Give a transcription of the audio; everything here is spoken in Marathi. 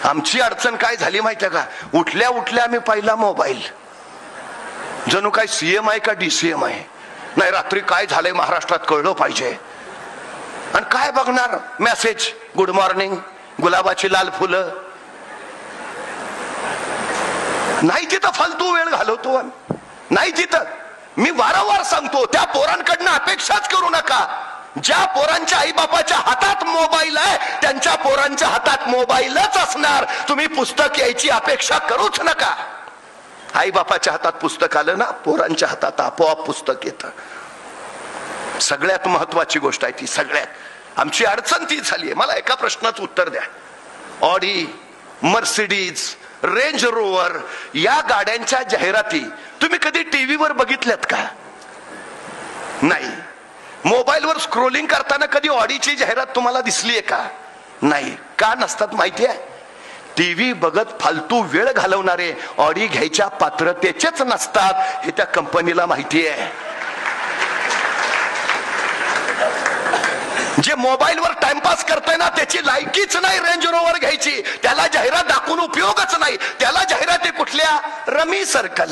आमची अडचण काय झाली माहितीये का, उठल्या उठल्या आम्ही पाहिला मोबाईल, जणू काय सीएम आहे का डीसीएम आहे. नाही, रात्री काय झालंय महाराष्ट्रात कळलं पाहिजे. आणि काय बघणार, मेसेज गुड मॉर्निंग, गुलाबाची लाल फुलं. नाही तिथं फालतू वेळ घालवतो आम्ही, नाही तिथं. मी वारंवार सांगतो, त्या पोरांकडनं अपेक्षाच करू नका. ज्या पोरांच्या आई बापाच्या हातात मोबाईल आहे त्यांच्या पोरांच्या हातात मोबाईलच असणार. तुम्ही पुस्तक यायची अपेक्षा करूच नका. आई बापाच्या हातात पुस्तक आलं ना, पोरांच्या हातात आपोआप पुस्तक येतं. सगळ्यात महत्वाची गोष्ट आहे ती. सगळ्यात आमची अडचण ती झाली आहे. मला एका प्रश्नाचं उत्तर द्या. ऑडी, मर्सिडीज, रेंज रोवर या गाड्यांच्या जाहिराती तुम्ही कधी टीव्हीवर बघितल्यात का? नाही. मोबाईलवर स्क्रोलिंग करताना कधी ऑडीची जाहिरात तुम्हाला दिसलीये का? नाही. का नसतात माहिती आहे? टीव्ही बघत फालतू वेळ घालवणारे ऑडी घ्यायच्या पात्रतेचेच नसतात हे त्या कंपनीला माहिती आहे. जे मोबाईलवर टाइमपास करताय ना त्याची लायकीच नाही रेंज रोवर घ्यायची. त्याला जाहिरात दाखवून उपयोगच नाही. त्याला जाहिराती कुठल्या? Rummy circle,